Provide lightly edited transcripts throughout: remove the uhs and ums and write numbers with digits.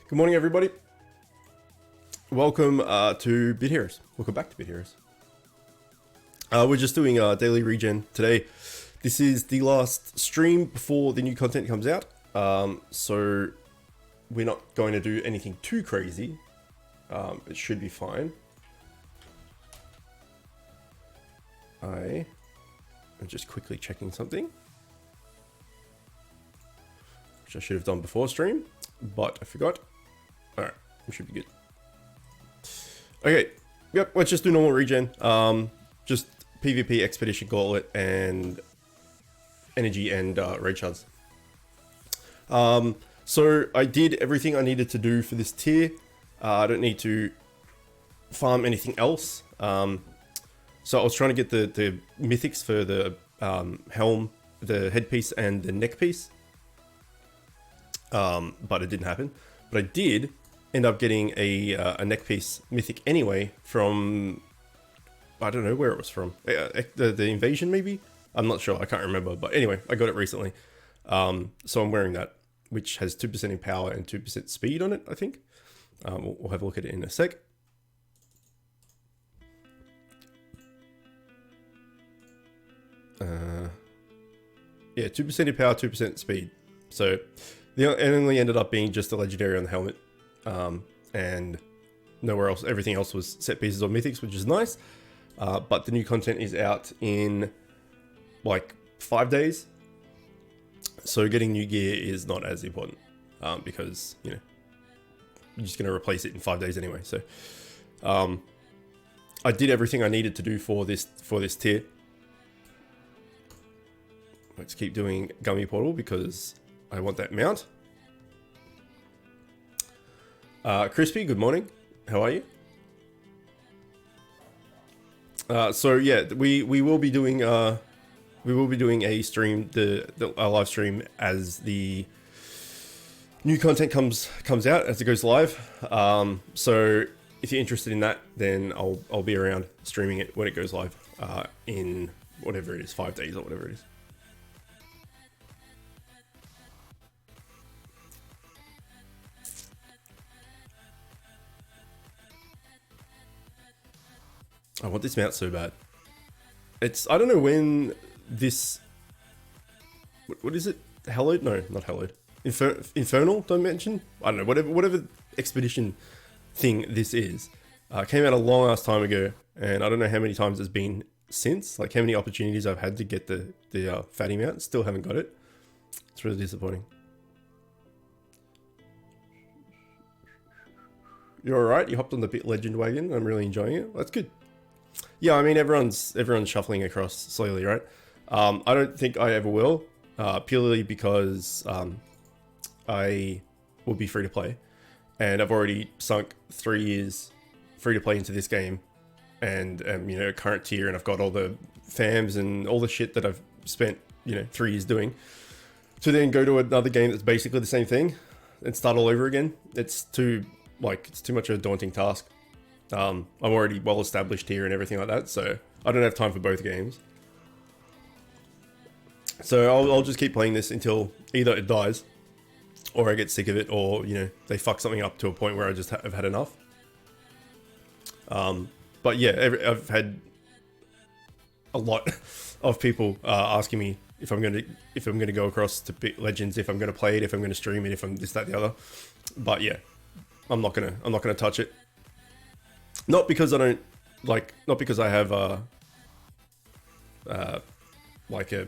Good morning, everybody. Welcome to Bit Heroes. Welcome back to Bit Heroes. We're just doing daily regen today. This is the last stream before the new content comes out. So we're not going to do anything too crazy. It should be fine. I am just quickly checking something, which I should have done before stream, but I forgot. Alright, we should be good. Okay, yep, let's just do normal regen. Just PvP, Expedition Gauntlet, and Energy and Raid Shards. So I did everything I needed to do for this tier. I don't need to farm anything else. So I was trying to get the mythics for the helm, the headpiece, and the neck piece. But it didn't happen. But I did end up getting a neck piece mythic anyway from, I don't know where it was from. The invasion maybe? I'm not sure, I can't remember. But anyway, I got it recently. So I'm wearing that, which has 2% in power and 2% speed on it, I think. We'll have a look at it in a sec. Yeah, 2% in power, 2% speed. So it only ended up being just a legendary on the helmet. And nowhere else. Everything else was set pieces or mythics, which is nice. But the new content is out in like 5 days. So getting new gear is not as important. Because, you know, you're just going to replace it in 5 days anyway. So I did everything I needed to do for this tier. Let's keep doing Gummy Portal because I want that mount. Crispy, good morning. How are you? So yeah, we will be doing a stream, a live stream as the new content comes out, as it goes live. So if you're interested in that, then I'll be around streaming it when it goes live in whatever it is, 5 days or whatever it is. I want this mount so bad. I don't know when this, what is it? Hallowed? No, not hallowed. Infernal dimension? I don't know, whatever expedition thing this is. Came out a long ass time ago, and I don't know how many times it's been since, like how many opportunities I've had to get the fatty mount, still haven't got it. It's really disappointing. You're alright, you hopped on the Bit Legend wagon, I'm really enjoying it. That's good. Yeah, I mean, everyone's shuffling across slowly, right? I don't think I ever will, purely because I will be free to play, and I've already sunk 3 years free to play into this game, and you know, current tier, and I've got all the fams and all the shit that I've spent 3 years doing, to then go to another game that's basically the same thing and start all over again. It's too much of a daunting task. I'm already well established here and everything like that, so I don't have time for both games. So I'll just keep playing this until either it dies, or I get sick of it, or they fuck something up to a point where I just have had enough. But yeah, I've had a lot of people asking me if I'm gonna go across to Bit Legends, if I'm gonna play it, if I'm gonna stream it, if I'm this, that, the other. But yeah, I'm not gonna touch it. Not because I don't not because I have like a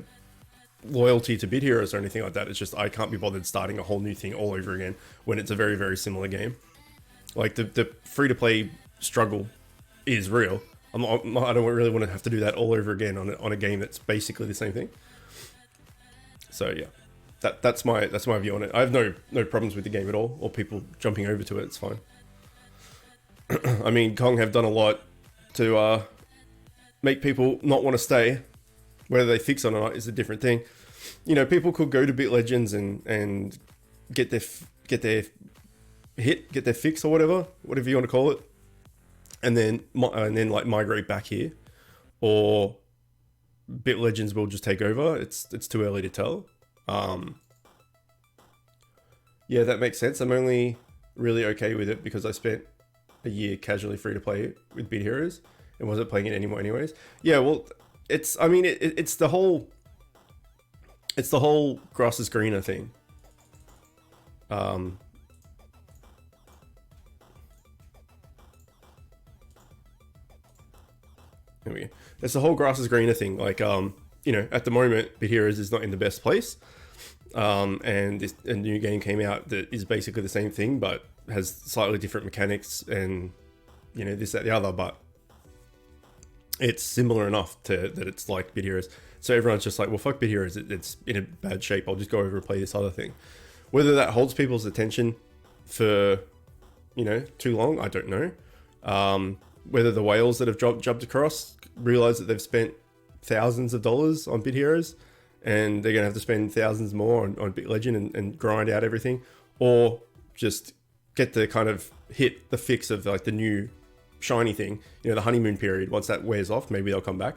loyalty to Bit Heroes or anything like that. It's just I can't be bothered starting a whole new thing all over again when it's a very, very similar game. Like the free to play struggle is real. I don't really want to have to do that all over again on a game that's basically the same thing. So yeah, that's my view on it. I have no problems with the game at all, or people jumping over to it. It's fine. I mean, Kong have done a lot to make people not want to stay. Whether they fix it or not is a different thing. People could go to Bit Legends and get their fix or whatever you want to call it, and then like migrate back here, or Bit Legends will just take over. It's too early to tell. Yeah, that makes sense. I'm only really okay with it because I spent a year casually free to play with Bit Heroes and wasn't playing it anymore anyways. Yeah, well, it's, I mean, it's the whole grass is greener thing. There we go. It's the whole grass is greener thing. Like, you know, at the moment, Bit Heroes is not in the best place. And a new game came out that is basically the same thing, but has slightly different mechanics and, you know, this, that, the other, but it's similar enough to that it's like Bit Heroes. So everyone's just like, well, fuck Bit Heroes. It's in a bad shape. I'll just go over and play this other thing. Whether that holds people's attention for, you know, too long, I don't know. Whether the whales that have jumped across realize that they've spent thousands of dollars on Bit Heroes and they're going to have to spend thousands more on Bit Legend and grind out everything, or just get the kind of hit the fix of like the new shiny thing, you know, the honeymoon period. Once that wears off, maybe they'll come back.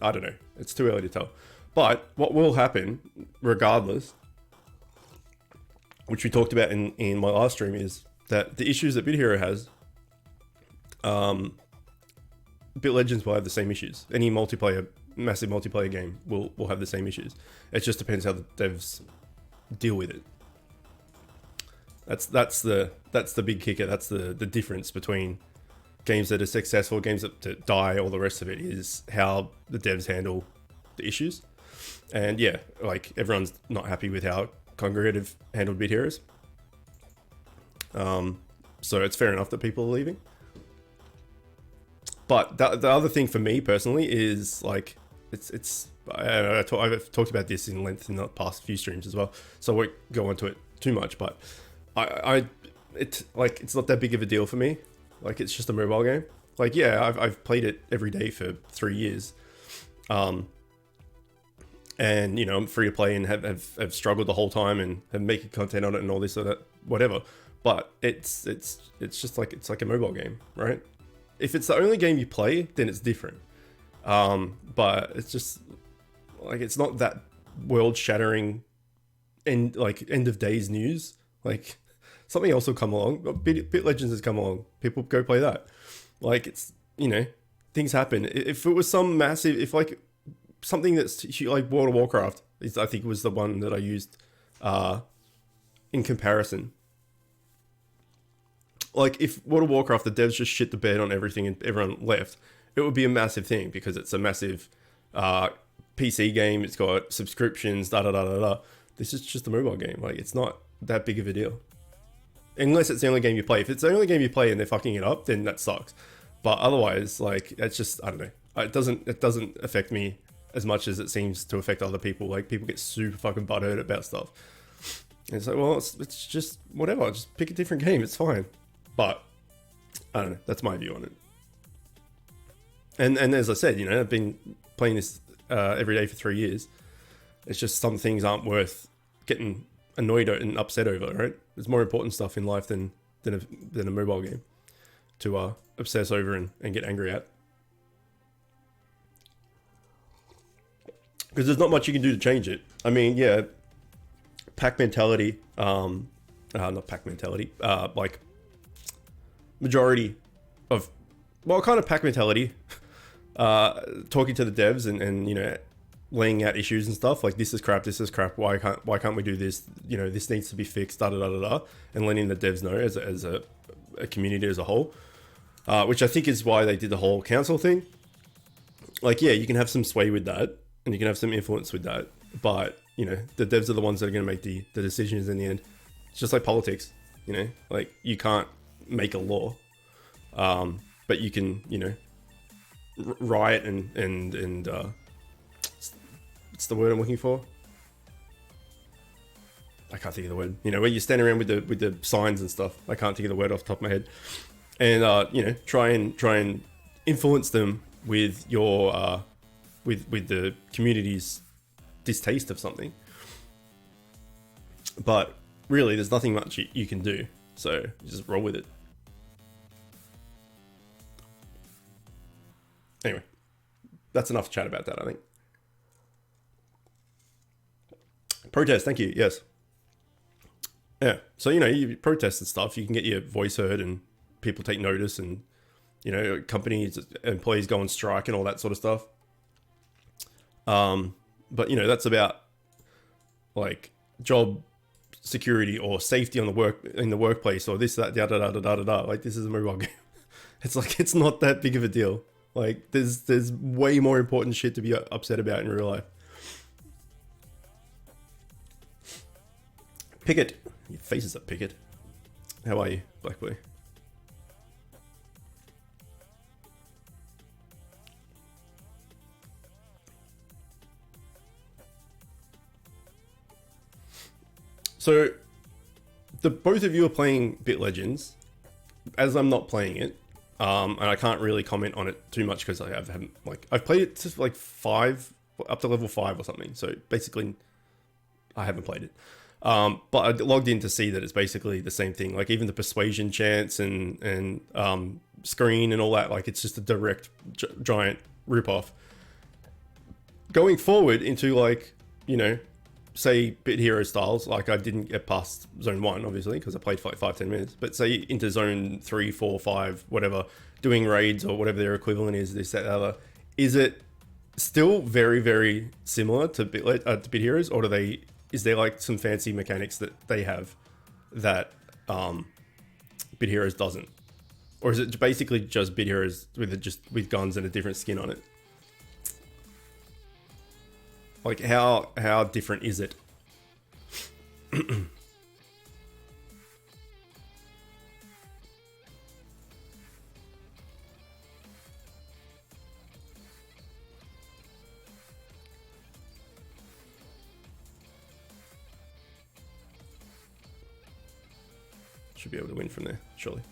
I don't know. It's too early to tell. But what will happen regardless, which we talked about in my last stream, is that the issues that Bit Hero has, Bit Legends will have the same issues. Any massive multiplayer game will have the same issues. It just depends how the devs deal with it. That's the big kicker. That's the difference between games that are successful, games that die, all the rest of it is how the devs handle the issues. And yeah, like everyone's not happy with how Congregate have handled Bit Heroes. So it's fair enough that people are leaving. But the other thing for me personally is like, I've talked about this in length in the past few streams as well, so I won't go into it too much, but it's not that big of a deal for me. Like, it's just a mobile game. Like, yeah, I've played it every day for 3 years. And, you know, I'm free to play and have struggled the whole time and have making content on it and all this or that, whatever. But it's just like, it's like a mobile game, right? If it's the only game you play, then it's different. But it's just like, it's not that world shattering end of days news. Like, something else will come along. Bit Legends has come along. People go play that. Like, it's, you know, things happen. If it was some massive, if like something that's like World of Warcraft, I think was the one that I used in comparison. Like, if World of Warcraft, the devs just shit the bed on everything and everyone left, it would be a massive thing because it's a massive PC game. It's got subscriptions, da. This is just a mobile game. Like, it's not that big of a deal. Unless it's the only game you play. If it's the only game you play and they're fucking it up, then that sucks. But otherwise, like, it's just, I don't know. It doesn't affect me as much as it seems to affect other people. Like, people get super fucking butthurt about stuff. And it's like, well, it's just whatever. Just pick a different game. It's fine. But I don't know. That's my view on it. And as I said, you know, I've been playing this every day for 3 years. It's just some things aren't worth getting annoyed and upset over, right? There's more important stuff in life than a mobile game to obsess over and get angry at. Because there's not much you can do to change it. I mean, yeah, pack mentality, not pack mentality, like majority of, well, kind of pack mentality, talking to the devs and you know, laying out issues and stuff like, this is crap, why can't we do this, you know, this needs to be fixed, and letting the devs know as a community as a whole, which I think is why they did the whole council thing. Like, yeah, you can have some sway with that and you can have some influence with that, but you know, the devs are the ones that are going to make the decisions in the end. It's just like politics, you know, like you can't make a law, but you can, you know, riot and what's the word I'm looking for? I can't think of the word. You know, where you stand around with the signs and stuff. I can't think of the word off the top of my head. And you know, try and influence them with your with the community's distaste of something. But really, there's nothing much you can do. So you just roll with it. Anyway, that's enough chat about that, I think. Protest, thank you. Yes. Yeah. So, you know, you protest and stuff, you can get your voice heard and people take notice and, you know, companies, employees go on strike and all that sort of stuff. But, you know, that's about like job security or safety on the workplace or this, that, da, da, da, da, da, da. Like, this is a mobile game. It's like, it's not that big of a deal. Like, there's way more important shit to be upset about in real life. Pickett. Your face is up, Pickett. How are you, Black Boy? So, the both of you are playing Bit Legends, as I'm not playing it, and I can't really comment on it too much because I've played it to like 5, up to level 5 or something. So basically, I haven't played it. But I logged in to see that it's basically the same thing. Like even the persuasion chance and screen and all that, like it's just a direct giant ripoff. Going forward into like, you know, say Bit Hero styles, like I didn't get past zone 1 obviously because I played for like 5-10 minutes, but say into zone 3, 4, 5, whatever, doing raids or whatever their equivalent is, this, that, other, is it still very, very similar to Bit Heroes, or is there like some fancy mechanics that they have that Bit Heroes doesn't? Or is it basically just Bit Heroes with guns and a different skin on it? Like how different is it? Should be able to win from there, surely.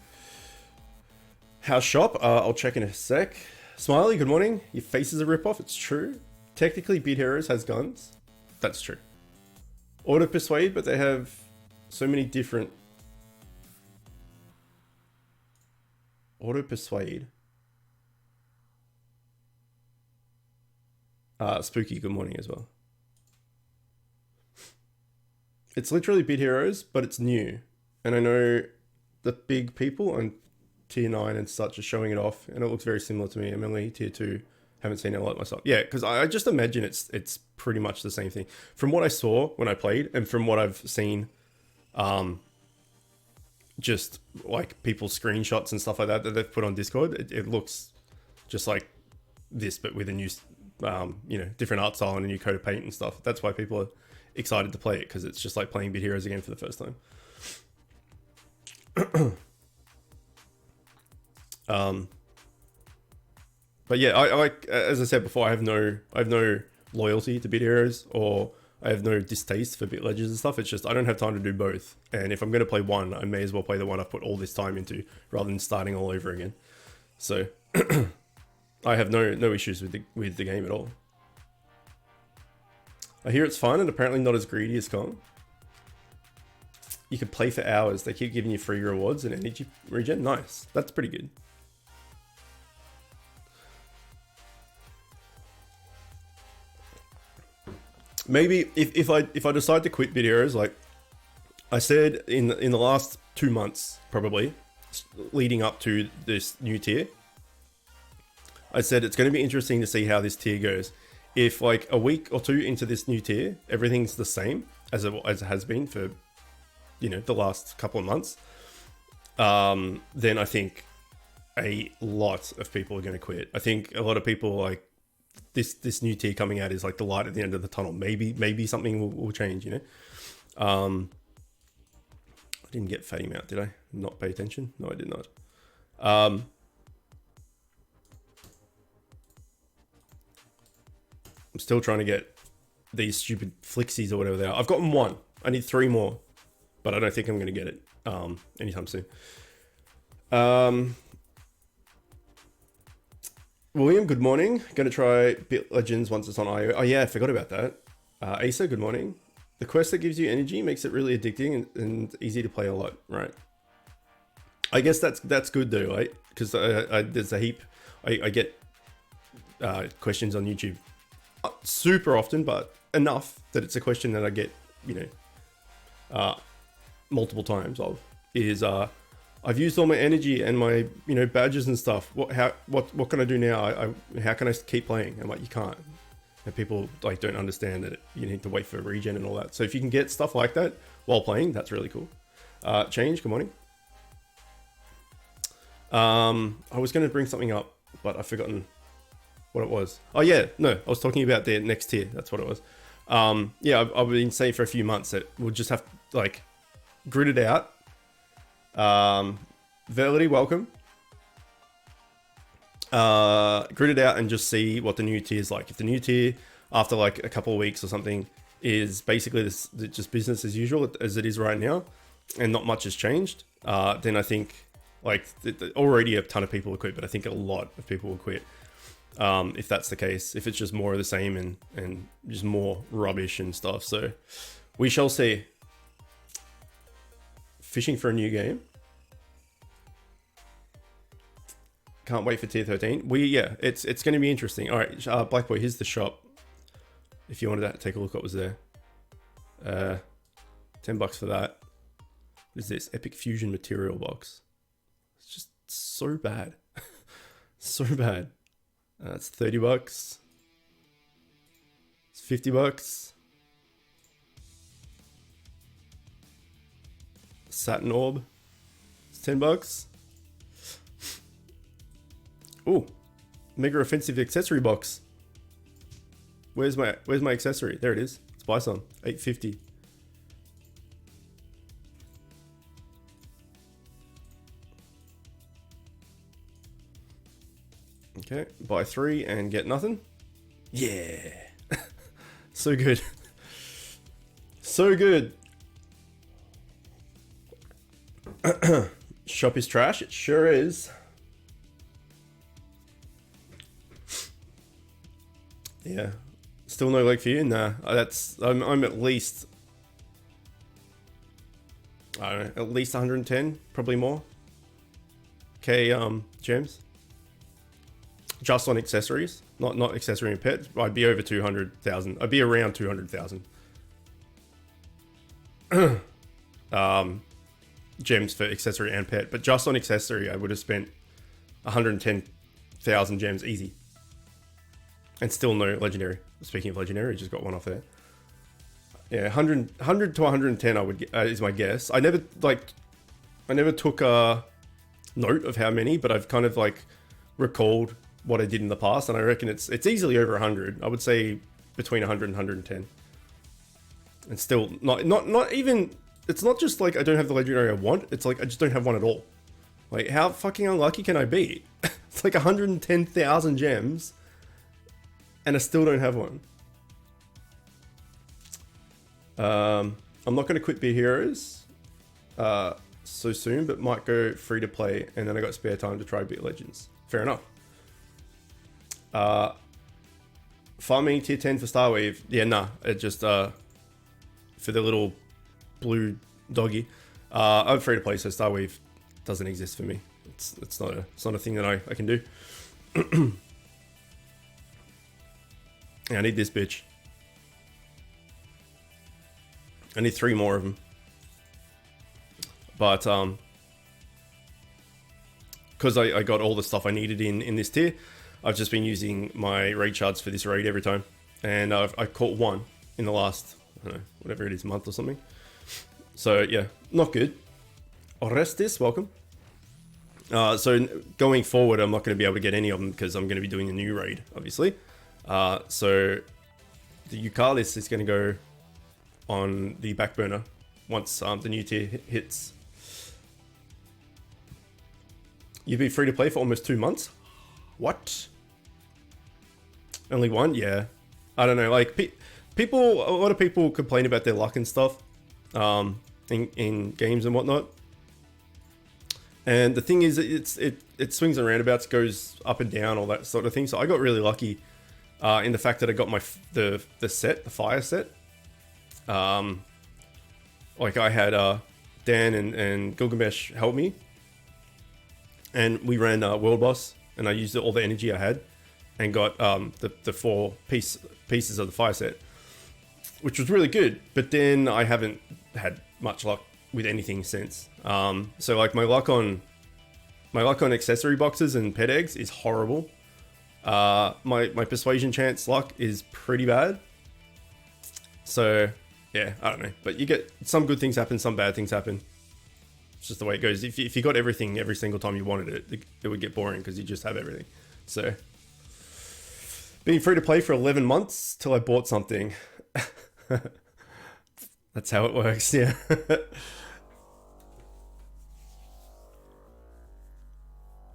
House shop, I'll check in a sec. Smiley, good morning. Your face is a ripoff, it's true. Technically, Beat Heroes has guns. That's true. Auto Persuade, but they have so many different... Auto Persuade. Spooky, good morning as well. It's literally Beat Heroes, but it's new. And I know the big people on tier 9 and such are showing it off, and it looks very similar to me. I'm only tier 2. Haven't seen it a lot myself. Yeah, because I just imagine it's pretty much the same thing. From what I saw when I played, and from what I've seen, just like people's screenshots and stuff like that they've put on Discord, it looks just like this, but with a new, you know, different art style and a new coat of paint and stuff. That's why people are excited to play it, because it's just like playing Bit Heroes again for the first time. But yeah, I like, as I said before, I have no loyalty to Bit Heroes, or I have no distaste for Bit Legends and stuff. It's just I don't have time to do both, and if I'm going to play one, I may as well play the one I've put all this time into rather than starting all over again. So I have no issues with the game at all. I hear it's fun and apparently not as greedy as Kong. You can play for hours. They keep giving you free rewards and energy regen. Nice. That's pretty good. Maybe if I decide to quit Bit Heroes, like I said in the last 2 months, probably leading up to this new tier, I said it's going to be interesting to see how this tier goes. If like a week or 2 into this new tier, everything's the same as it has been for, you know, the last couple of months, then I think a lot of people are going to quit. I think a lot of people like this new tier coming out is like the light at the end of the tunnel. Maybe something will change, you know. I didn't get fame out, did I? Not pay attention? No, I did not. I'm still trying to get these stupid flixies or whatever they are. I've gotten 1. I need 3 more, but I don't think I'm going to get it anytime soon. William, good morning. Going to try Bit Legends once it's on IO. Oh yeah, I forgot about that. Asa, good morning. The quest that gives you energy makes it really addicting and easy to play a lot, right? I guess that's good though, right? Because there's a heap. I get questions on YouTube super often, but enough that it's a question that I get, you know, multiple times of is I've used all my energy and my badges and stuff. What can I do now? How can I keep playing? I'm like, you can't. And people like don't understand that you need to wait for regen and all that. So if you can get stuff like that while playing, that's really cool. Change, good morning. I was going to bring something up, but I've forgotten what it was. Oh yeah, no, I was talking about the next tier. That's what it was. Yeah, I've been saying for a few months that we'll just have to, like, grid it out. Velity, welcome. Grid it out and just see what the new tier is like. If the new tier after like a couple of weeks or something is basically this just business as usual as it is right now, and not much has changed, then I think like already a ton of people will quit, but I think a lot of people will quit. If that's the case, if it's just more of the same and just more rubbish and stuff. So we shall see. Fishing for a new game. Can't wait for tier 13. It's going to be interesting. All right, Black Boy, here's the shop. If you wanted to take a look what was there. $10 for that. What is this? Epic Fusion material box. It's just so bad. So bad. It's $30. It's $50. Satin Orb. It's $10. Ooh, Mega Offensive accessory box. Where's my accessory? There it is. Let's buy some. $8.50. Okay, buy 3 and get nothing. Yeah. So good. So good. Shop is trash. It sure is. Yeah. Still no leg for you? Nah. I'm at least, I don't know, at least 110, probably more. Okay, gems. Just on accessories, not accessory and pet. I'd be over 200,000. I'd be around 200,000. Gems for accessory and pet, but just on accessory, I would have spent 110,000 gems easy, and still no legendary. Speaking of legendary, I just got one off there. Yeah, 100 to 110, I would is my guess. I never took a note of how many, but I've kind of like recalled what I did in the past, and I reckon it's easily over 100. I would say between 100 and 110, and still not even. It's not just like I don't have the legendary I want. It's like I just don't have one at all. Like, how fucking unlucky can I be? It's like 110,000 gems, and I still don't have one. I'm not going to quit Beer Heroes so soon, but might go free to play, and then I got spare time to try Beat Legends. Fair enough. Farming tier 10 for Starweave. Yeah, nah. It just for the little blue doggy. I'm free to play, so Starweave doesn't exist for me. It's not a thing that I can do. Yeah, I need this bitch. I need 3 more of them. But because I got all the stuff I needed in this tier, I've just been using my raid shards for this raid every time, and I caught one in the last, I don't know, whatever it is, month or something. So yeah, not good. Orestes, welcome. So going forward, I'm not going to be able to get any of them because I'm going to be doing a new raid, obviously. So the Eucalyptus is going to go on the back burner once the new tier hits. You've been free to play for almost 2 months. What? Only one? Yeah. I don't know. Like a lot of people complain about their luck and stuff in games and whatnot. And the thing is, it swings and roundabouts, goes up and down, all that sort of thing. So I got really lucky in the fact that I got the fire set. Like I had Dan and Gilgamesh help me, and we ran World Boss, and I used all the energy I had, and got the 4 pieces of the fire set, which was really good. But then I haven't had much luck with anything since. So like my luck on accessory boxes and pet eggs is horrible. My persuasion chance luck is pretty bad. So yeah, I don't know, but you get some good things happen, some bad things happen. It's just the way it goes. If you got everything every single time you wanted it, it would get boring because you just have everything. So being free to play for 11 months till I bought something. That's how it works. Yeah.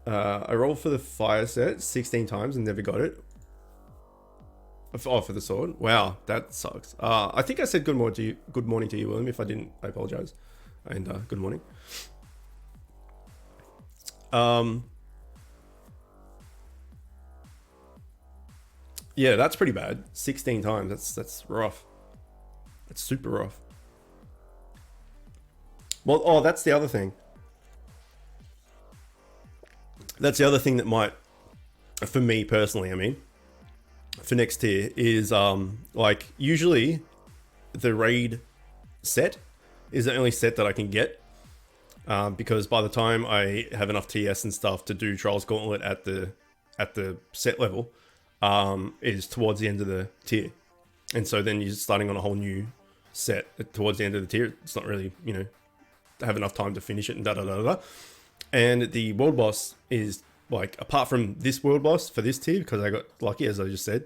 I rolled for the fire set 16 times and never got it. Oh, for the sword. Wow, that sucks. I think I said good morning to you. Good morning to you, William. If I didn't, I apologize. And good morning. Yeah, that's pretty bad. 16 times. That's rough. That's super rough. Well, oh, that's the other thing. That's the other thing that might, for me personally, I mean, for next tier is like usually the raid set is the only set that I can get because by the time I have enough TS and stuff to do Trials Gauntlet at the set level is towards the end of the tier, and so then you're starting on a whole new set towards the end of the tier. It's not really, you know, have enough time to finish it and da da da da. And the world boss is like, apart from this world boss for this tier, because I got lucky, as I just said,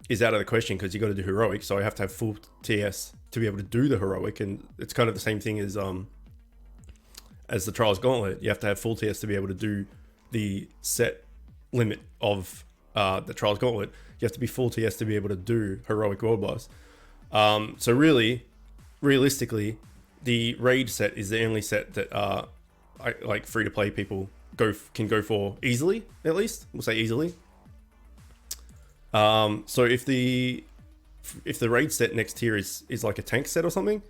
is out of the question because you got to do heroic. So I have to have full TS to be able to do the heroic, and it's kind of the same thing as the Trials Gauntlet. You have to have full TS to be able to do the set limit of the Trials Gauntlet. You have to be full TS to be able to do heroic world boss. So really, realistically, the raid set is the only set that I like free to play people can go for easily. At least we'll say easily. So if the raid set next tier is like a tank set or something,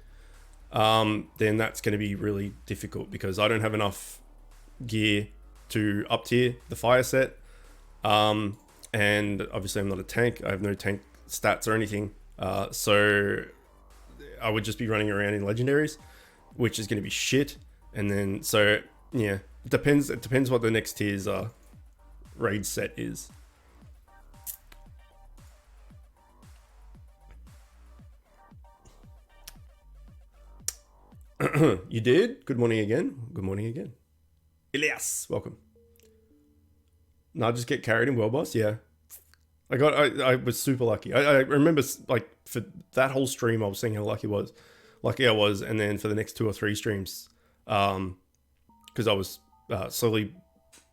then that's going to be really difficult because I don't have enough gear to up tier the fire set. And obviously I'm not a tank. I have no tank stats or anything. So I would just be running around in legendaries, which is going to be shit. And then, so yeah, it depends what the next tier's raid set is. You did? Good morning again. Good morning again. Elias, welcome. No, just get carried in World Boss. Yeah, I was super lucky. I remember like for that whole stream I was saying how lucky I was, and then for the next 2 or 3 streams, because I was slowly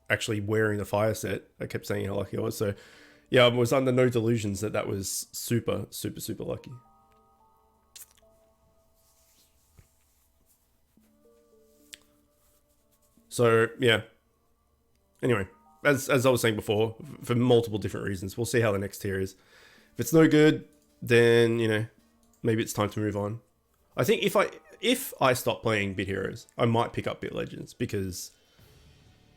actually wearing the fire set, I kept saying how lucky I was. So yeah, I was under no delusions that was super lucky. So yeah. Anyway, as I was saying before, for multiple different reasons, we'll see how the next tier is. If it's no good, then, you know, maybe it's time to move on. I think if I stop playing Bit Heroes, I might pick up Bit Legends because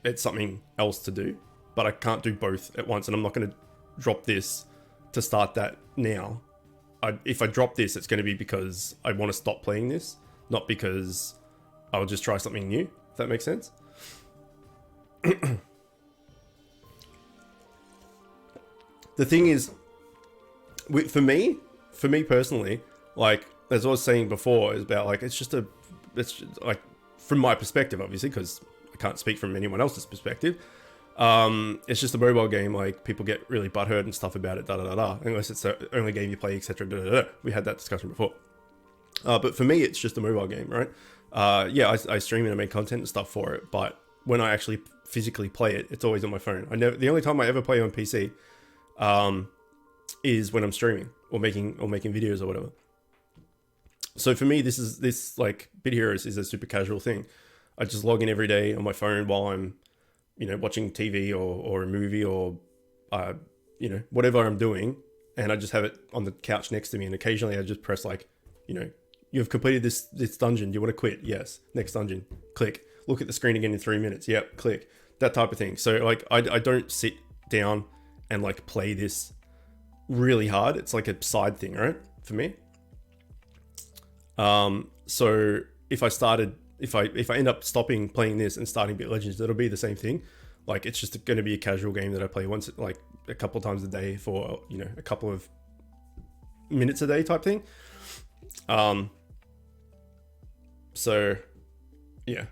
it's something else to do, but I can't do both at once, and I'm not going to drop this to start that now. If I drop this, it's going to be because I want to stop playing this, not because I'll just try something new, if that makes sense. The thing is, for me personally, like as I was saying before, is about like it's just like from my perspective, obviously, because I can't speak from anyone else's perspective. It's just a mobile game. Like people get really butthurt and stuff about it, unless it's the only game you play, etc. We had that discussion before. But for me, it's just a mobile game, right? Yeah, I stream and I make content and stuff for it, but when I actually physically play it, it's always on my phone. The only time I ever play on PC is when I'm streaming or making videos or whatever. So for me, this like Bit Heroes is a super casual thing. I just log in every day on my phone while I'm, you know, watching TV or a movie or, you know, whatever I'm doing. And I just have it on the couch next to me. And occasionally I just press like, you know, you've completed this dungeon. Do you want to quit? Yes. Next dungeon. Click. Look at the screen again in 3 minutes. Yep. Click. That type of thing. So like, I don't sit down and like play this really hard. It's like a side thing, right? For me. So if I end up stopping playing this and starting Bit Legends, it'll be the same thing. Like it's just going to be a casual game that I play once, like a couple of times a day for, you know, a couple of minutes a day type thing. So yeah,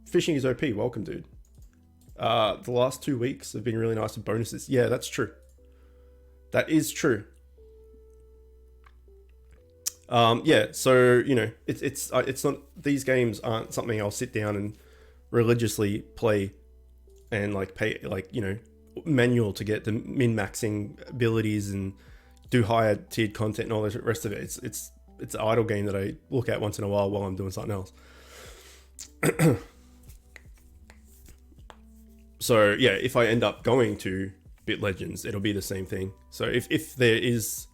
fishing is OP. Welcome, dude. The last 2 weeks have been really nice with bonuses. Yeah, that's true. That is true. Yeah, so you know, it's not, these games aren't something I'll sit down and religiously play and like pay, like, you know, manual to get the min-maxing abilities and do higher tiered content and all the rest of it. It's an idle game that I look at once in a while I'm doing something else. So yeah, if I end up going to Bit Legends, it'll be the same thing. So if there is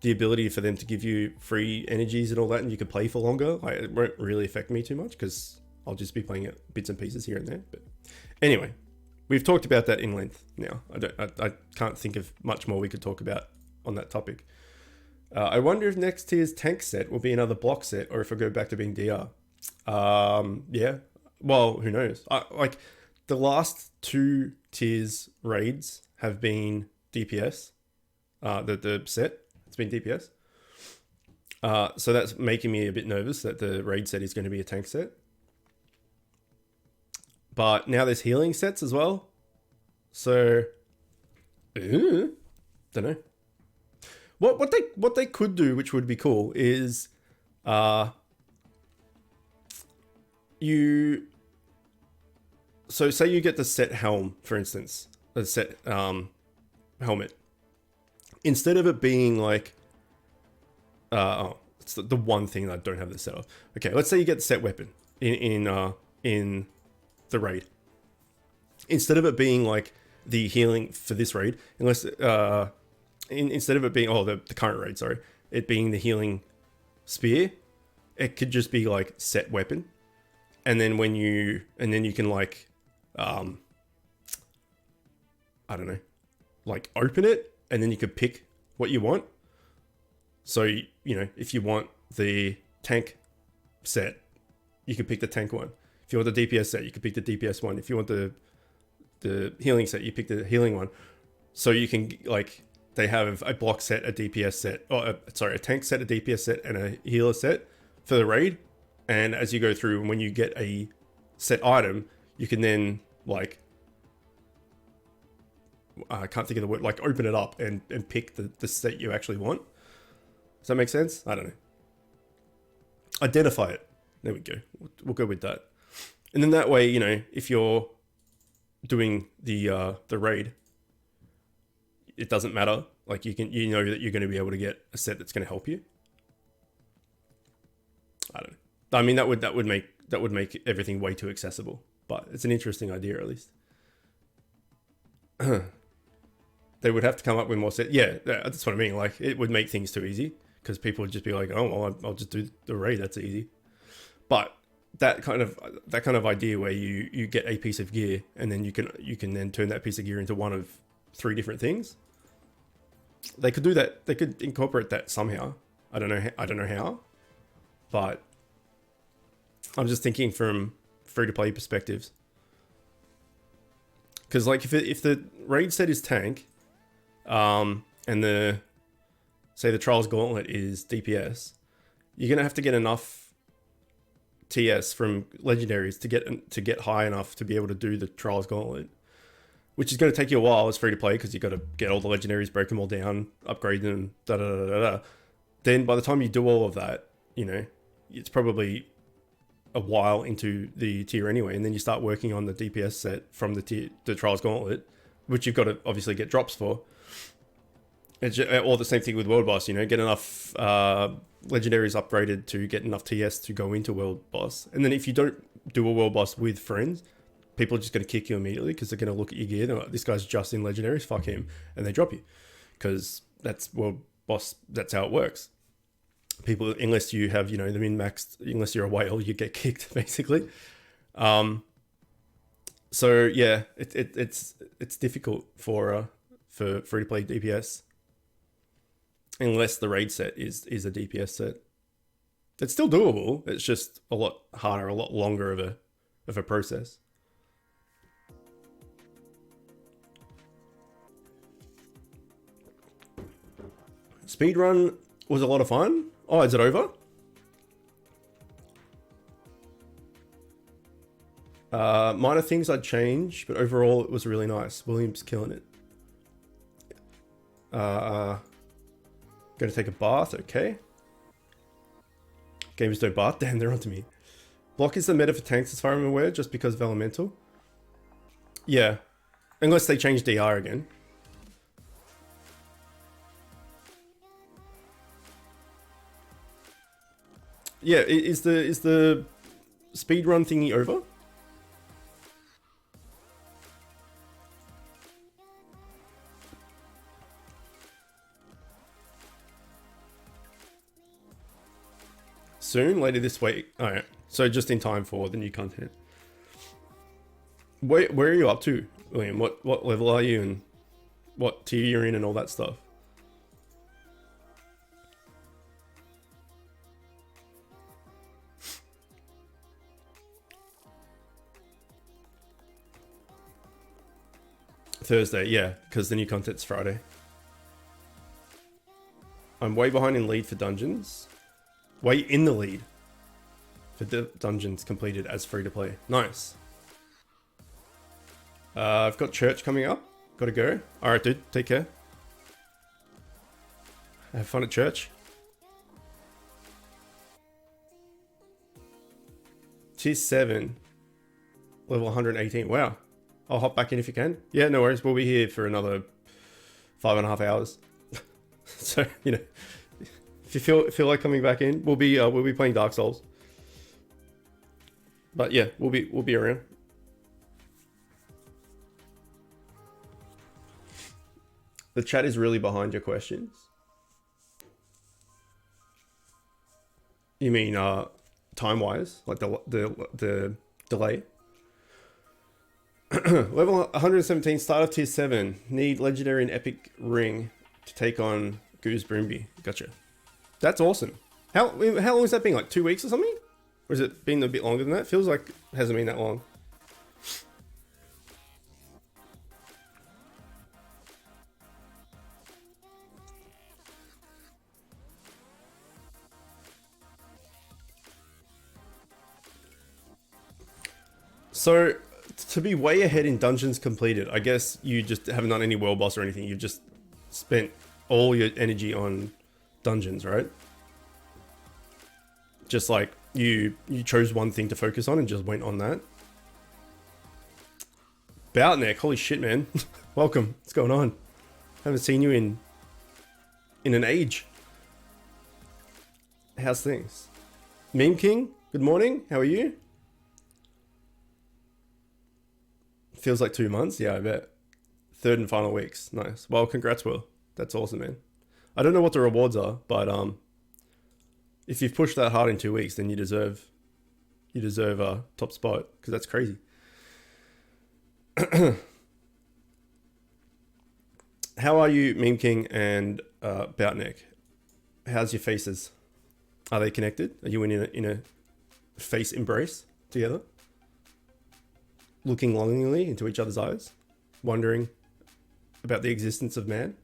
the ability for them to give you free energies and all that, and you can play for longer, like, it won't really affect me too much because I'll just be playing it bits and pieces here and there. But anyway, we've talked about that in length now. I can't think of much more we could talk about on that topic. I wonder if next tier's tank set will be another block set, or if I go back to being DR. Yeah, well, who knows? Like the last 2 tiers raids have been DPS. The set, it's been DPS. So that's making me a bit nervous that the raid set is going to be a tank set. But now there's healing sets as well. So, don't know. What they could do, which would be cool, is so say you get the set helm, for instance, the set helmet. Instead of it being like it's the one thing that I don't have this set of. Okay, let's say you get the set weapon in the raid. Instead of it being like the healing for this raid, instead of it being the current raid, sorry, it being the healing spear, it could just be like set weapon, and then you can like I don't know, like open it, and then you could pick what you want. So, you know, if you want the tank set, you could pick the tank one. If you want the DPS set, you could pick the DPS one. If you want the healing set, you pick the healing one. So you can, like, they have a block set, a DPS set, a tank set, a DPS set, and a healer set for the raid. And as you go through, and when you get a set item, you can then, like, I can't think of the word, like open it up and pick the set you actually want. Does that make sense? I don't know. Identify it. There we go. We'll go with that. And then that way, you know, if you're doing the raid, it doesn't matter. Like you know that you're going to be able to get a set that's going to help you. I don't know. I mean, that would make everything way too accessible, but it's an interesting idea at least. They would have to come up with more set. Yeah, that's what I mean. Like it would make things too easy because people would just be like, oh, well, I'll just do the raid. That's easy. But that kind of idea where you get a piece of gear and then you can then turn that piece of gear into one of 3 different things. They could do that. They could incorporate that somehow. I don't know how, but I'm just thinking from free to play perspectives. Because like if the raid set is tank, and the Trials Gauntlet is DPS, you're gonna have to get enough TS from legendaries to get high enough to be able to do the Trials Gauntlet, which is going to take you a while as free to play because you got to get all the legendaries, break them all down, upgrade them, Then by the time you do all of that, you know, it's probably a while into the tier anyway, and then you start working on the DPS set from the Trials Gauntlet, which you've got to obviously get drops for. It's just, or the same thing with World Boss, you know, get enough legendaries upgraded to get enough TS to go into World Boss. And then if you don't do a World Boss with friends, people are just going to kick you immediately because they're going to look at your gear. They're like, this guy's just in legendaries, fuck him. And they drop you because that's World Boss. That's how it works. People, unless you have, you know, the min-maxed, unless you're a whale, you get kicked basically. So yeah, it's difficult for free to play DPS unless the raid set is a DPS set. It's still doable. It's just a lot harder, a lot longer of a process. Speedrun was a lot of fun. Oh, is it over? Minor things I'd change, but overall it was really nice. William's killing it. Gonna take a bath, okay. Gamers don't bath, damn, they're onto me. Block is the meta for tanks as far as I'm aware, just because of elemental. Yeah, unless they change DR again. Yeah, is the speedrun thingy over? Soon, later this week. Alright, so just in time for the new content. Where are you up to, William? What level are you and what tier you're in and all that stuff? Thursday, yeah, because the new content's Friday. I'm way behind in lead for dungeons. Way in the lead for dungeons completed as free to play. Nice. I've got church coming up. Gotta go. Alright, dude. Take care. Have fun at church. Tier 7. Level 118. Wow. I'll hop back in if you can. Yeah, no worries. We'll be here for another 5.5 hours. So, you know, if you feel like coming back in, we'll be playing Dark Souls. But yeah, we'll be around. The chat is really behind your questions. You mean time-wise, like the delay? Level 117, start of tier 7. Need legendary and epic ring to take on Goose Broomby. Gotcha. That's awesome. How long has that been? Like 2 weeks or something? Or has it been a bit longer than that? Feels like it hasn't been that long. So, to be way ahead in dungeons completed, I guess you just haven't done any world boss or anything. You've just spent all your energy on dungeons, right? Just like you chose one thing to focus on and just went on that. Boutneck, holy shit, man. Welcome. What's going on? Haven't seen you in an age. How's things? Meme King, good morning. How are you? Feels like 2 months. Yeah, I bet. Third and final weeks. Nice. Well, congrats, Will. That's awesome, man. I don't know what the rewards are, but if you've pushed that hard in 2 weeks, then you deserve a top spot, because that's crazy. How are you, Meme King and Boutneck? How's your faces? Are they connected? Are you in a face embrace together? Looking longingly into each other's eyes, wondering about the existence of man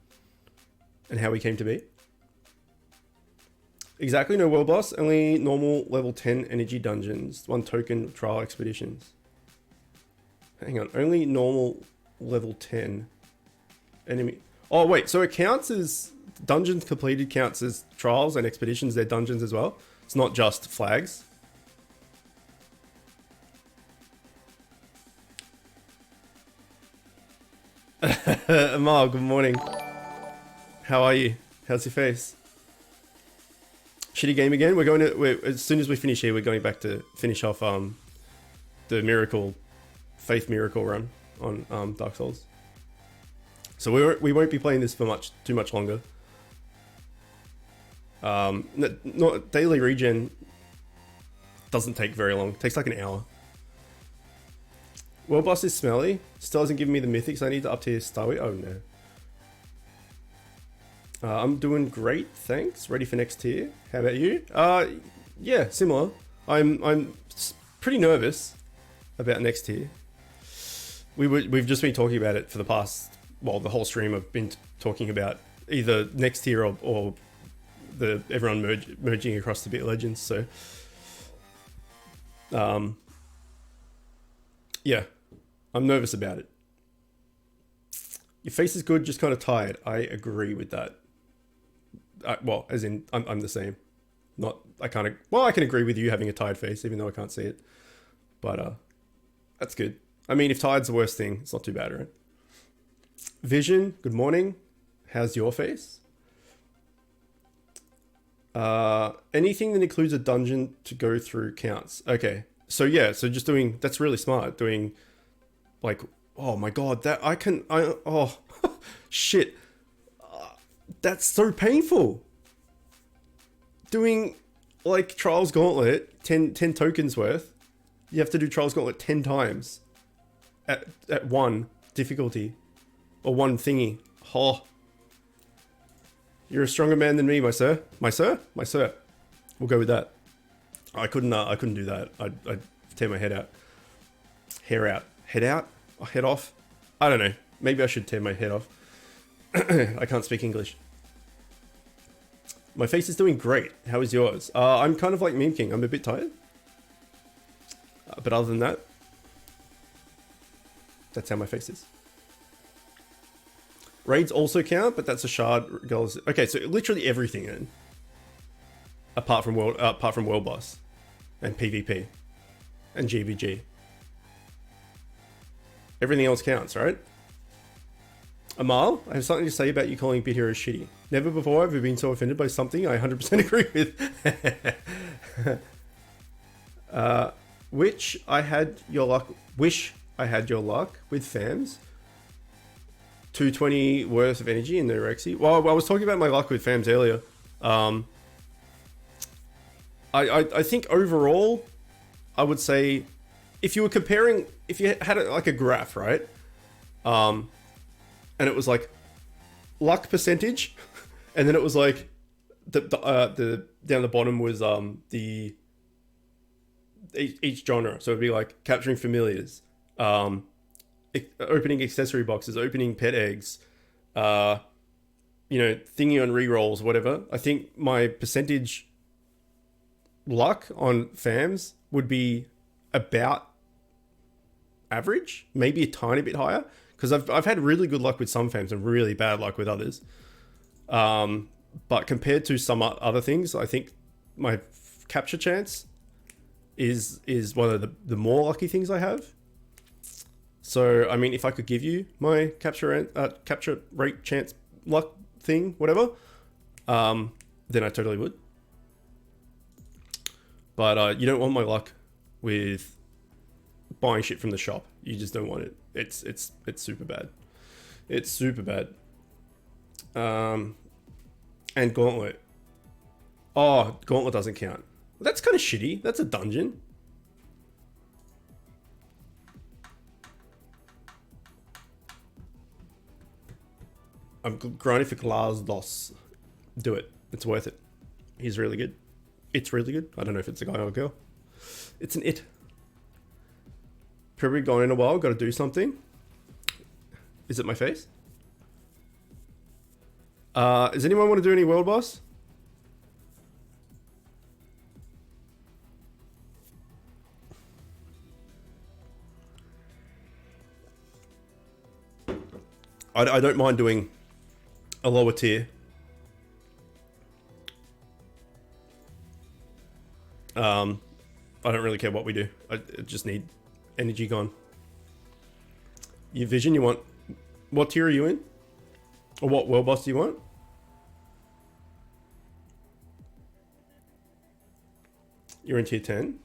and how he came to be. Exactly, no world boss, only normal level 10 energy dungeons, 1 token trial expeditions. Hang on, only normal level 10 enemy. Oh wait, so it counts as dungeons completed, counts as trials and expeditions, they're dungeons as well. It's not just flags. Amal, good morning. How are you? How's your face? Shitty game again. As soon as we finish here, we're going back to finish off the faith miracle run on Dark Souls. So we won't be playing this for too much longer. Not daily regen doesn't take very long. It takes like an hour. World boss is smelly. Still hasn't given me the mythics I need to up tier Starway. Oh no. I'm doing great, thanks. Ready for next tier. How about you? Yeah, similar. I'm pretty nervous about next tier. We've just been talking about it for the past, well, the whole stream. I've been talking about either next tier or the everyone merging across the Bit Legends. So, yeah, I'm nervous about it. Your face is good, just kind of tired. I agree with that. Well, as in, I'm the same. Not, I can't, well, I can agree with you having a tired face, even though I can't see it. But, that's good. I mean, if tired's the worst thing, it's not too bad, right? Vision, good morning. How's your face? Anything that includes a dungeon to go through counts. Okay. So yeah, so just doing, that's really smart. Doing like, oh my God, oh, shit. That's so painful. Doing like Trials Gauntlet, 10 tokens worth. You have to do Trials Gauntlet 10 times at one difficulty or one thingy. Oh, you're a stronger man than me, my sir. My sir? My sir. We'll go with that. I couldn't do that. I'd tear my head out. Hair out. Head out? Or head off? I don't know. Maybe I should tear my head off. I can't speak English. My face is doing great. How is yours? I'm kind of like Meme King. I'm a bit tired. But other than that, that's how my face is. Raids also count, but that's a shard. Girls. Okay, so literally everything in, apart from world boss, and PvP, and GVG. Everything else counts, right? Amal, I have something to say about you calling Bit Heroes shitty. Never before have I been so offended by something I 100% agree with. Wish I had your luck with fams. 220 worth of energy in the Rexy. Well, I was talking about my luck with fams earlier. I think overall, I would say, if you were comparing, if you had like a graph, right? And it was like luck percentage, and then it was like the down the bottom was the each genre. So it'd be like capturing familiars, opening accessory boxes, opening pet eggs, thingy on rerolls, whatever. I think my percentage luck on fams would be about average, maybe a tiny bit higher, because I've had really good luck with some fams and really bad luck with others. But compared to some other things, I think my capture chance is one of the more lucky things I have. So, I mean, if I could give you my capture rate chance luck thing, whatever, then I totally would. But you don't want my luck with buying shit from the shop. You just don't want it. It's super bad. It's super bad. And Gauntlet. Oh, Gauntlet doesn't count. That's kind of shitty. That's a dungeon. I'm grinding for Glazdos. Do it. It's worth it. He's really good. It's really good. I don't know if it's a guy or a girl. It's an it. Probably gone in a while. Got to do something. Is it my face? Does anyone want to do any world boss? I don't mind doing a lower tier. I don't really care what we do. I just need energy gone. Your vision, you want... What tier are you in? Or what world boss do you want? You're in tier 10.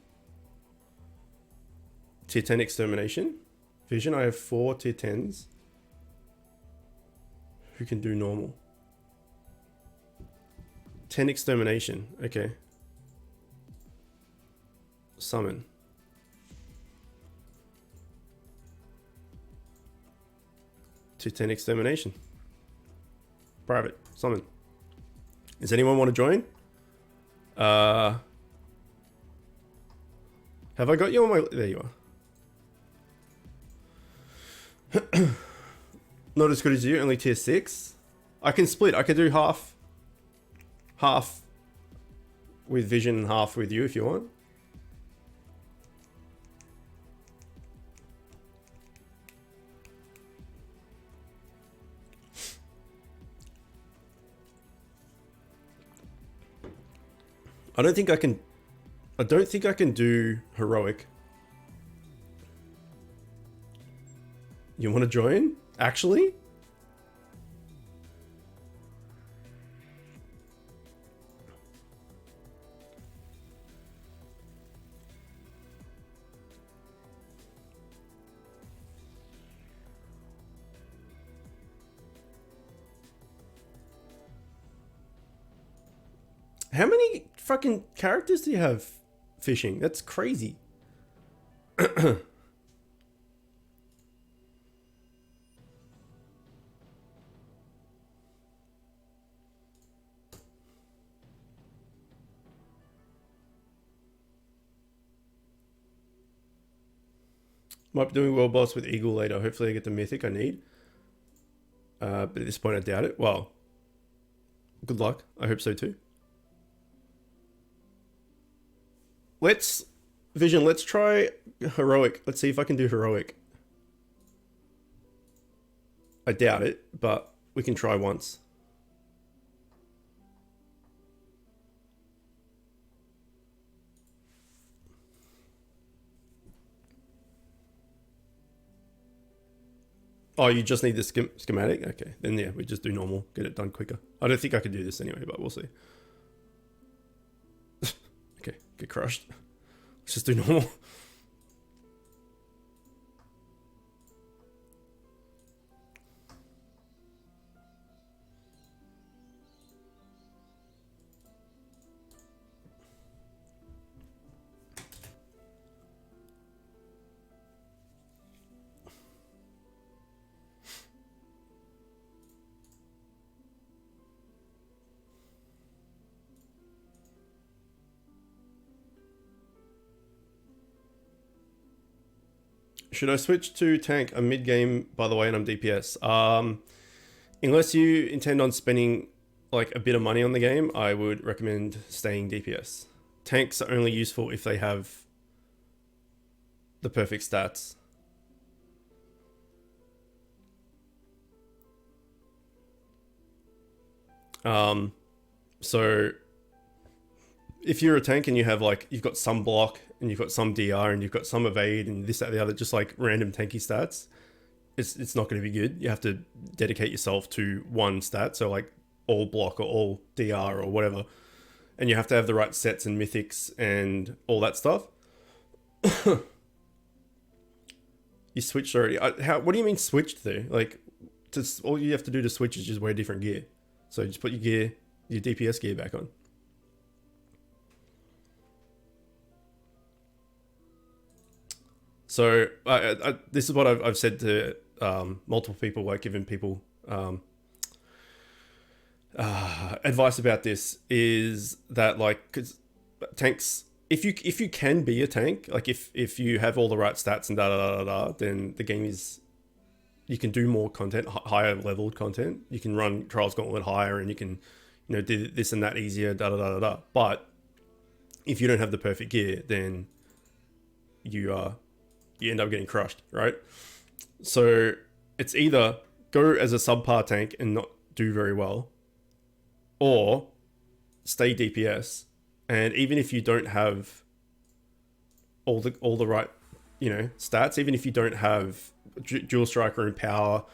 Tier 10 extermination. Vision, I have 4 tier 10s. Who can do normal? 10 extermination. Okay. Summon. To 10 extermination. Private. Summon. Does anyone want to join? Have I got you on my... There you are. Not as good as you, only tier 6. I can split. I can do half with Vision and half with you if you want. I don't think I can do heroic. You want to join? Actually? How many fucking characters do you have fishing? That's crazy. Might be doing world boss with Eagle later. Hopefully I get the mythic I need. But at this point I doubt it. Well, good luck. I hope so too. Vision, let's try heroic. Let's see if I can do heroic. I doubt it, but we can try once. Oh, you just need the schematic? Okay, then yeah, we just do normal. Get it done quicker. I don't think I can do this anyway, but we'll see. Okay, get crushed. Let's just do normal. Should I switch to tank? I'm mid-game, by the way, and I'm DPS. Unless you intend on spending like a bit of money on the game, I would recommend staying DPS. Tanks are only useful if they have the perfect stats. So if you're a tank and you have like, you've got some block and you've got some DR and you've got some evade and this, that, the other, just like random tanky stats, it's not going to be good. You have to dedicate yourself to one stat. So like all block or all DR or whatever. And you have to have the right sets and mythics and all that stuff. You switched already. What do you mean switched though? Like, just all you have to do to switch is just wear different gear. So just put your DPS gear back on. So this is what I've said to multiple people, like giving people advice about this, is that like, cause tanks, if you can be a tank, like if you have all the right stats and then the game is, you can do more content, higher leveled content. You can run Trials Gauntlet higher, and you can, do this and that easier, But if you don't have the perfect gear, then you end up getting crushed, right? So it's either go as a subpar tank and not do very well, or stay DPS. And even if you don't have all the right, stats, even if you don't have dual striker and power,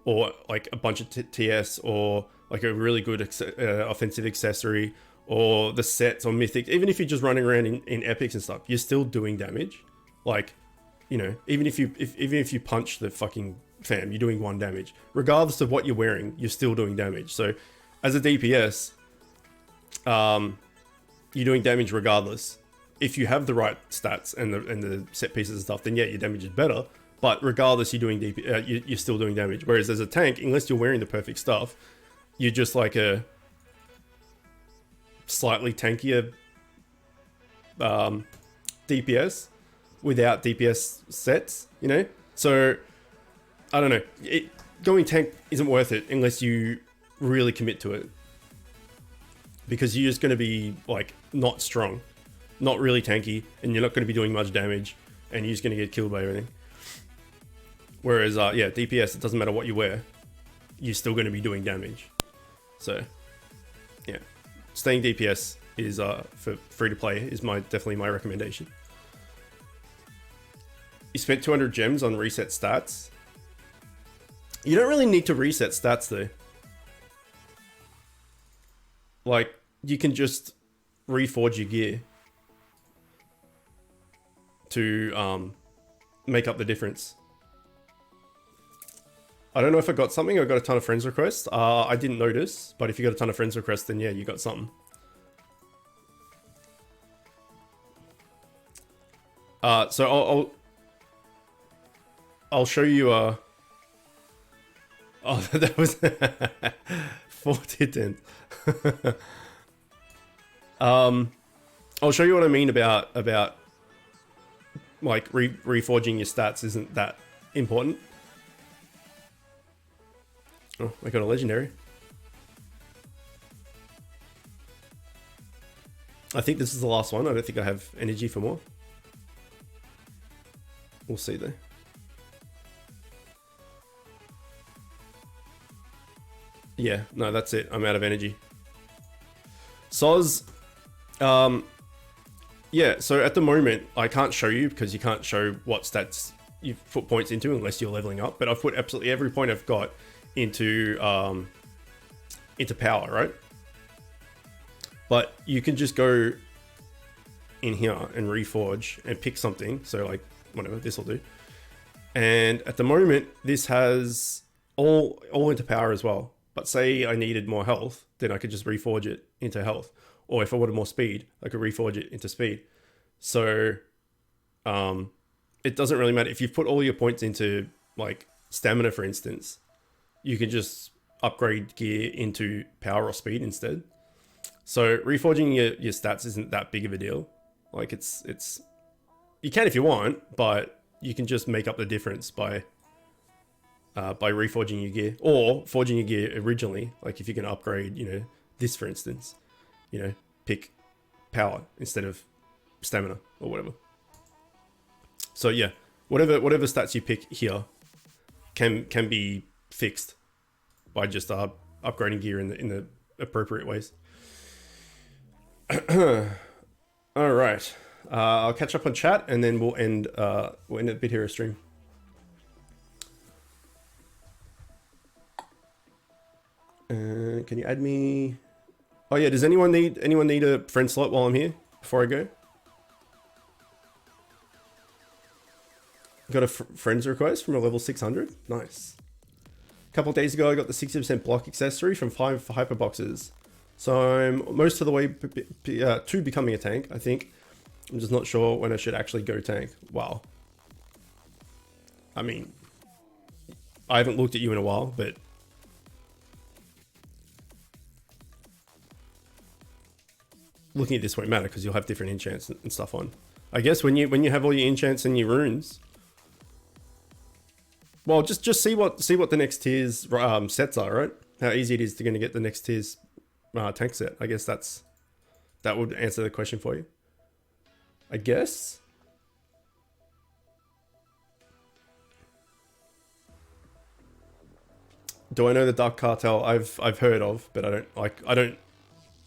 or like a bunch of TS, or like a really good offensive accessory, or the sets or mythic, even if you're just running around in epics and stuff, you're still doing damage. Like, even if you punch the fucking fam, you're doing 1 damage. Regardless of what you're wearing, you're still doing damage. So as a DPS, you're doing damage regardless. If you have the right stats and the set pieces and stuff, then yeah, your damage is better. But regardless, you're doing you're still doing damage. Whereas as a tank, unless you're wearing the perfect stuff, you're just like a slightly tankier DPS. without DPS sets, you know? So, I don't know. Going tank isn't worth it unless you really commit to it. Because you're just going to be, like, not strong. Not really tanky, and you're not going to be doing much damage, and you're just going to get killed by everything. Whereas, yeah, DPS, it doesn't matter what you wear. You're still going to be doing damage. So, yeah. Staying DPS is, for free to play, is definitely my recommendation. You spent 200 gems on reset stats. You don't really need to reset stats though. Like, you can just reforge your gear to make up the difference. I don't know if I got something. I got a ton of friends requests. I didn't notice, but if you got a ton of friends requests, then yeah, you got something. So I'll show you. Oh, that was 40 I'll show you what I mean about like reforging your stats isn't that important. Oh, I got a legendary. I think this is the last one. I don't think I have energy for more. We'll see though. Yeah, no, that's it. I'm out of energy. Soz, yeah, so at the moment, I can't show you because you can't show what stats you've put points into unless you're leveling up, but I've put absolutely every point I've got into power, right? But you can just go in here and reforge and pick something. So like, whatever, this will do. And at the moment, this has all into power as well. But say I needed more health, then I could just reforge it into health. Or if I wanted more speed, I could reforge it into speed. So it doesn't really matter. If you've put all your points into like stamina, for instance, you can just upgrade gear into power or speed instead. So reforging your stats isn't that big of a deal. Like it's you can if you want, but you can just make up the difference by reforging your gear or forging your gear originally. Like if you can upgrade, you know, this for instance, you know, pick power instead of stamina or whatever. So yeah, whatever stats you pick here can be fixed by just upgrading gear in the appropriate ways. All right, I'll catch up on chat and then we'll end a Bit Hero stream. Can you add me? Oh yeah, does anyone need a friend slot while I'm here before I go? Got a friends request from a level 600. Nice. A couple of days ago, I got the 60% block accessory from 5 hyper boxes. So I'm most of the way to becoming a tank, I think. I'm just not sure when I should actually go tank. Wow. I mean, I haven't looked at you in a while, but looking at this won't matter because you'll have different enchants and stuff on. I guess when you have all your enchants and your runes, well, just see what the next tier's sets are, right? How easy it is to get the next tier's tank set. I guess that would answer the question for you. I guess. Do I know the Dark Cartel? I've heard of, but I don't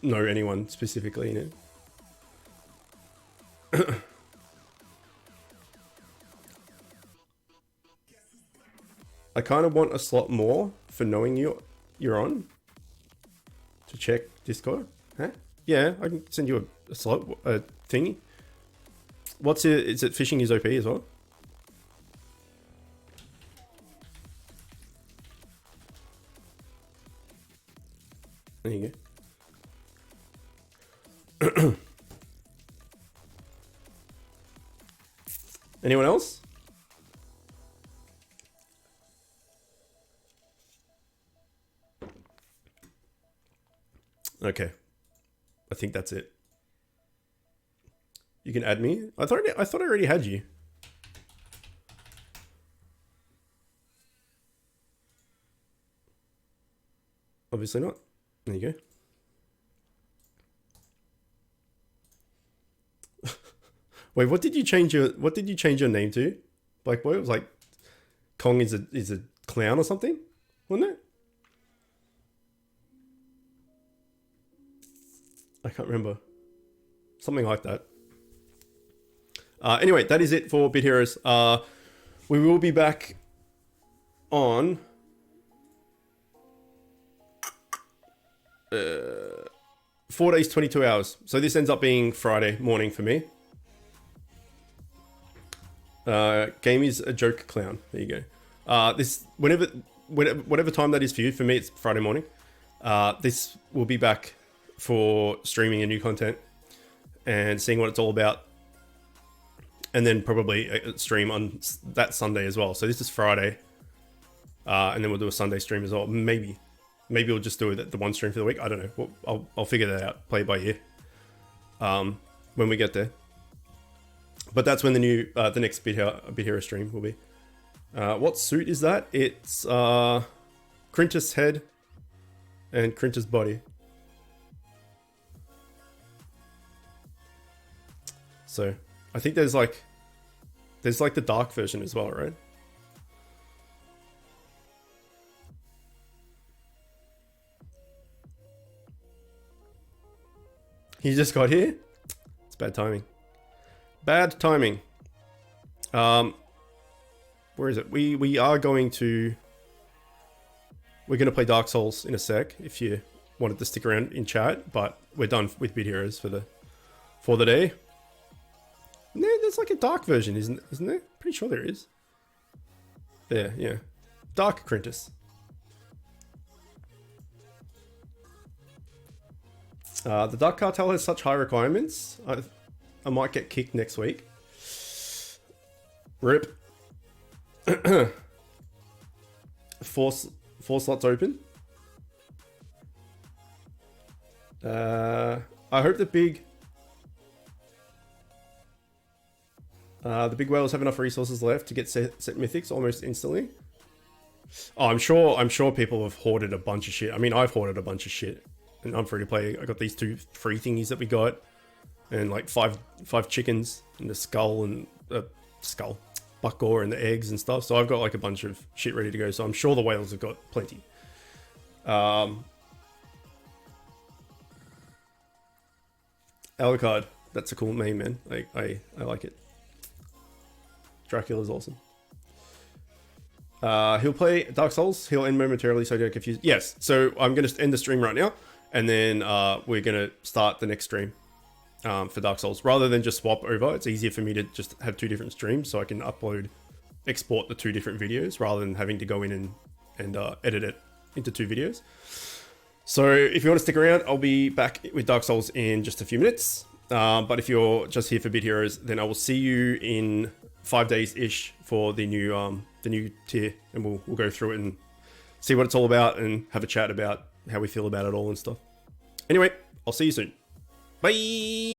know anyone specifically in it. I kind of want a slot more for knowing you're on to check Discord. Huh? Yeah, I can send you a slot, a thingy. What's it? Is it fishing is OP as well? There you go. Anyone else? Okay. I think that's it. You can add me. I thought I already had you. Obviously not. There you go. Wait, what did you change your name to? Black Boy? It was like Kong is a clown or something, wasn't it? I can't remember. Something like that. Anyway, that is it for Bit Heroes. We will be back on 4 days, 22 hours. So this ends up being Friday morning for me. Game is a joke clown. There you go. This whatever time that is for you. For me, it's Friday morning. This will be back for streaming and new content and seeing what it's all about. And then probably a stream on that Sunday as well. So this is Friday. And then we'll do a Sunday stream as well. Maybe we'll just do it the one stream for the week. I don't know. I'll figure that out. Play it by ear. When we get there. But that's when the next Bit Hero stream will be. What suit is that? It's Crintus head and Crintus body. So I think there's like the dark version as well, right? He just got here? It's bad timing. Bad timing. Where is it? We're going to play Dark Souls in a sec if you wanted to stick around in chat, but we're done with Bit Heroes for the day. No, there's like a dark version, isn't there? Pretty sure there is. There, yeah. Dark Crintus. The Dark Cartel has such high requirements. I might get kicked next week. Rip. Four slots open. I hope the big whales have enough resources left to get set mythics almost instantly. Oh, I'm sure people have hoarded a bunch of shit. I mean, I've hoarded a bunch of shit, and I'm free to play. I got these 2 free thingies that we got, and like five chickens, and the skull and buckor and the eggs and stuff. So I've got like a bunch of shit ready to go. So I'm sure the whales have got plenty. Alucard, that's a cool name, man. I like it. Dracula's awesome. He'll play Dark Souls. He'll end momentarily, so don't get confused. Yes, so I'm going to end the stream right now, and then we're going to start the next stream for Dark Souls. Rather than just swap over, it's easier for me to just have 2 different streams, so I can export the 2 different videos, rather than having to go in and edit it into 2 videos. So if you want to stick around, I'll be back with Dark Souls in just a few minutes. But if you're just here for Bit Heroes, then I will see you in 5 days-ish for the new tier, and we'll go through it and see what it's all about and have a chat about how we feel about it all and stuff. Anyway, I'll see you soon. Bye!